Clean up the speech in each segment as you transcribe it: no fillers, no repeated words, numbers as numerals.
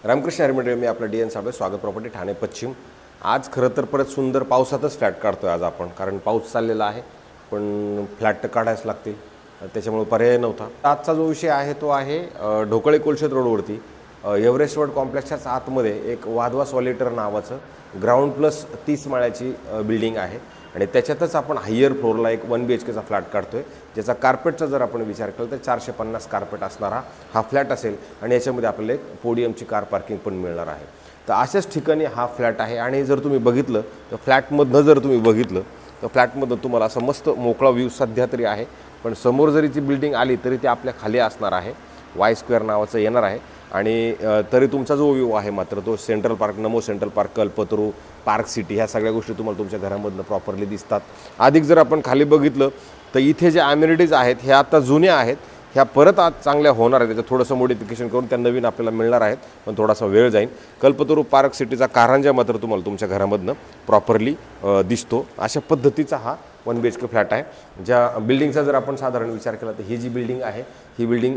रामकृष्ण हरी मंडळी, मी आपला डी.एन. साबळे, स्वागत प्रॉपर्टी ठाणे पश्चिम। आज खरं तर परत सुंदर पावसातच फ्लॅट काढतोय आज आपण, कारण पाऊस चाललेला आहे पण फ्लॅट तर काढायच लागतील, त्याच्यामुळे पर्याय नव्हता। आजचा जो विषय आहे तो आहे ढोकळे कोलशेत रोडवरती एव्हरेस्ट वर्ल्ड कॉम्प्लेक्सच्याच आतमध्ये एक वाधवा सॉलिटर नावाचं ग्राउंड प्लस 30 माळ्याची बिल्डिंग आहे आणि त्याच्यातच आपण हायर फ्लोअरला एक 1 BHKचा फ्लॅट काढतोय, ज्याचा कार्पेटचा जर आपण विचार केला तर 450 कार्पेट असणारा हा फ्लॅट असेल आणि याच्यामध्ये आपल्याला एक पोडियमची कार पार्किंग पण मिळणार आहे। तर अशाच ठिकाणी हा फ्लॅट आहे आणि जर तुम्ही बघितलं तर फ्लॅटमधनं जर तुम्ही बघितलं तर फ्लॅटमधनं तुम्हाला असं मस्त मोकळा व्ह्यू सध्या तरी आहे, पण समोर जरी ती बिल्डिंग आली तरी ती आपल्या खाली असणार आहे, वाय स्क्वेअर नावाचं येणार आहे आणि तरी तुमचा जो व्ह्यू आहे मात्र तो central park, Namo central park, Kalpataru, park city ह्या सगळ्या गोष्टी तुम्हाला तुमच्या घरामधनं प्रॉपरली दिसतात। अधिक जर आपण खाली बघितलं तर इथे जे ॲम्युनिटीज आहेत ह्या आता जुन्या आहेत, ह्या परत आज चांगल्या होणार आहेत, त्याचं थोडंसं मॉडिफिकेशन करून त्या नवीन आपल्याला मिळणार आहेत, पण थोडासा वेळ जाईल। कल्पतरू पार्क सिटीचा कारंजा मात्र तुम्हाला तुमच्या घरामधनं प्रॉपरली दिसतो। अशा पद्धतीचा हा 1 BHK फ्लॅट आहे। ज्या बिल्डिंगचा जर आपण साधारण विचार केला तर ही जी बिल्डिंग आहे ही बिल्डिंग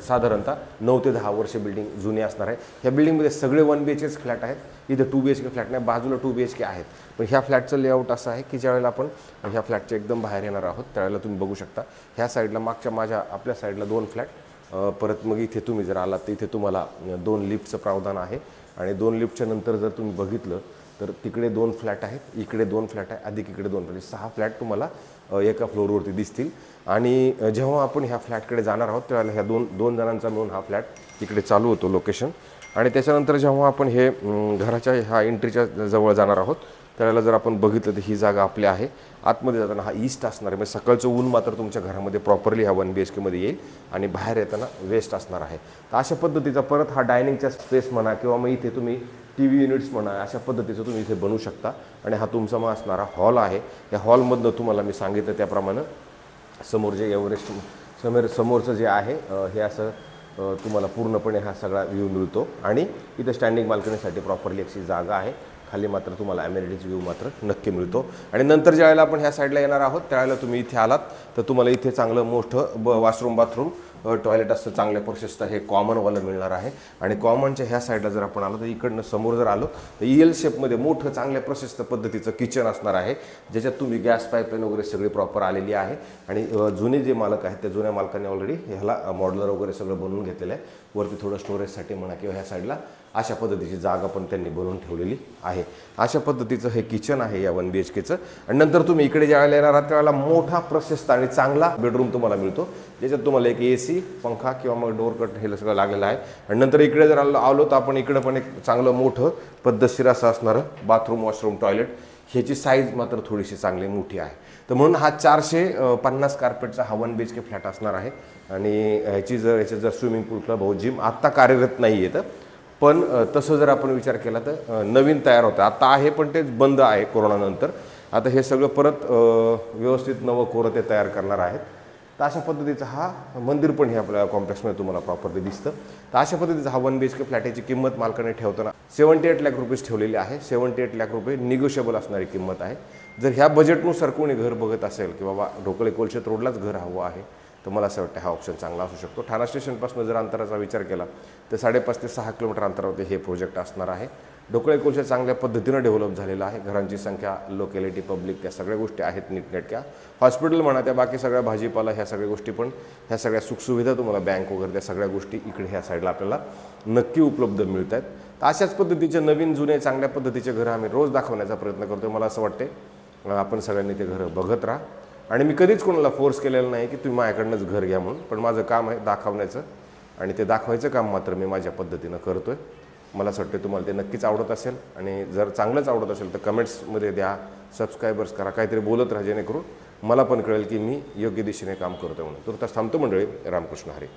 साधारणतः 9 ते 10 वर्ष बिल्डिंग जुनी असणार आहे। ह्या बिल्डिंगमध्ये सगळे 1 BHK फ्लॅट आहेत, इथे 2 BHK फ्लॅट नाही, बाजूला 2 BHK आहेत, पण ह्या फ्लॅटचं लेआउट असं आहे की ज्यावेळेला आपण ह्या फ्लॅटच्या एकदम बाहेर येणार आहोत त्यावेळेला तुम्ही बघू शकता ह्या साईडला मागच्या माझ्या आपल्या साईडला 2 फ्लॅट, परत मग इथे तुम्ही जर आलात तर इथे तुम्हाला 2 लिफ्टचं प्रावधान आहे आणि 2 लिफ्टच्या नंतर जर तुम्ही बघितलं तर तिकडे 2 फ्लॅट आहेत, इकडे 2 फ्लॅट आहे, अधिक इकडे 2 फ्लॅट, 6 फ्लॅट तुम्हाला एका फ्लोअरवरती दिसतील। आणि जेव्हा आपण ह्या फ्लॅटकडे जाणार आहोत त्यावेळेला ह्या दोन जणांचा मिळून हा फ्लॅट इकडे चालू होतो लोकेशन। आणि त्याच्यानंतर जेव्हा आपण हे घराच्या ह्या एंट्रीच्या जवळ जाणार आहोत त्यावेळेला जर आपण बघितलं तर ही जागा आपली आहे। आतमध्ये जाताना हा ईस्ट असणार आहे, म्हणजे सकाळचं ऊन मात्र तुमच्या घरामध्ये प्रॉपरली ह्या 1 BHK मध्ये येईल आणि बाहेर येताना वेस्ट असणार आहे। तर अशा पद्धतीचा परत हा डायनिंगचा स्पेस म्हणा किंवा मग इथे तुम्ही TV युनिट्स म्हणा अशा पद्धतीचं तुम्ही इथे बनवू शकता। आणि हा तुमचा मग असणारा हॉल आहे। या हॉलमधनं तुम्हाला मी सांगितलं त्याप्रमाणे समोर जे एव्हरेस्ट समोरचं जे आहे हे असं तुम्हाला पूर्णपणे हा सगळा व्ह्यू मिळतो आणि इथे स्टँडिंग बाल्कनीसाठी प्रॉपरली अशी जागा आहे, खाली मात्र तुम्हाला ॲम्युनिटीज व्ह्यू मात्र नक्की मिळतो। आणि नंतर ज्यावेळेला आपण ह्या साईडला येणार आहोत त्यावेळेला तुम्ही इथे आलात तर तुम्हाला इथे चांगलं मोठं वॉशरूम, बाथरूम, टॉयलेट असं चांगल्या प्रशस्त हे कॉमनवालं मिळणार आहे। आणि कॉमनच्या ह्या साईडला जर आपण आलो तर इकडनं समोर जर आलो तर EL शेपमध्ये मोठं चांगल्या प्रशस्त पद्धतीचं किचन असणार आहे, ज्याच्यात तुम्ही गॅस पाईपलाईन वगैरे सगळी प्रॉपर आलेली आहे। आणि जुने जे मालक आहेत त्या जुन्या मालकांनी ऑलरेडी ह्याला मॉड्युलर वगैरे सगळं बनवून घेतलेलं आहे, वरती थोडं स्टोरेजसाठी म्हणा किंवा ह्या साईडला अशा पद्धतीची जागा पण त्यांनी बनवून ठेवलेली आहे। अशा पद्धतीचं हे किचन आहे या 1 BHKचं। आणि नंतर तुम्ही इकडे ज्यावेळेला येणार आहात त्यावेळेला मोठा प्रशस्त आणि चांगला बेडरूम तुम्हाला मिळतो, ज्याच्यात तुम्हाला एक AC, पंखा किंवा मग डोअर कट हे सगळं लागलेलं आहे। आणि नंतर इकडे जर आलो तर आपण इकडे पण एक चांगलं मोठं पद्धतशीर असं असणारं बाथरूम, वॉशरूम, टॉयलेट, ह्याची साईज मात्र थोडीशी चांगली मोठी आहे। तर म्हणून हा 450 कार्पेटचा हा 1 BHK फ्लॅट असणार आहे। आणि ह्याच्यात जर स्विमिंग पूल, क्लब हाऊस, जिम आत्ता कार्यरत नाही आहे, पण तसं जर आपण विचार केला तर नवीन तयार होतं, आता आहे पण ते बंद आहे कोरोनानंतर। आता हे सगळं परत व्यवस्थित नवं कोरं ते तयार करणार आहेत। तर अशा पद्धतीचा हा मंदिर पण हे आपल्या कॉम्प्लेक्समध्ये तुम्हाला प्रॉपरली दिसतं। तर अशा पद्धतीचा हा 1 BHK फ्लॅट, याची किंमत मालकाने ठेवताना 78 लाख रुपये ठेवलेली आहे। 78 लाख रुपये निगोशिएबल असणारी किंमत आहे। जर ह्या बजेटनुसार कोणी घर बघत असेल की बाबा ढोकळे कोलशेत रोडलाच घर हवं आहे तर मला असं वाटतं हा ऑप्शन चांगला असू शकतो। ठाणा स्टेशनपासून जर अंतराचा विचार केला तर 5.5 ते 6 किलोमीटर अंतरावरती हे प्रोजेक्ट असणार आहे। ढोकळे कोलशेत चांगल्या पद्धतीनं डेव्हलप झालेलं आहे, घरांची संख्या, लोकॅलिटी, पब्लिक त्या सगळ्या गोष्टी आहेत नीटनेटक्या। हॉस्पिटल म्हणा त्या बाकी सगळ्या भाजीपाला ह्या सगळ्या गोष्टी पण, ह्या सगळ्या सुखसुविधा तुम्हाला बँक वगैरे त्या सगळ्या गोष्टी इकडे ह्या साईडला आपल्याला नक्की उपलब्ध मिळत आहेत। तर अशाच पद्धतीचे नवीन जुने चांगल्या पद्धतीचे घरं आम्ही रोज दाखवण्याचा प्रयत्न करतो। मला असं वाटते आपण सगळ्यांनी ते घरं बघत राहा। आणि मी कधीच कोणाला फोर्स केलेलं नाही की तुम्ही माझ्याकडनंच घर घ्या म्हणून, पण माझं काम आहे दाखवण्याचं आणि ते दाखवायचं काम मात्र मी माझ्या पद्धतीनं करतोय। मला असं वाटतं तुम्हाला ते नक्कीच आवडत असेल आणि जर चांगलंच आवडत असेल तर कमेंट्समध्ये द्या, सबस्क्रायबर्स करा, काहीतरी बोलत राहा, जेणेकरून मला पण कळेल की मी योग्य दिशेने काम करतोय म्हणून। तुर्तास थांबतो मंडळी, रामकृष्ण हरी।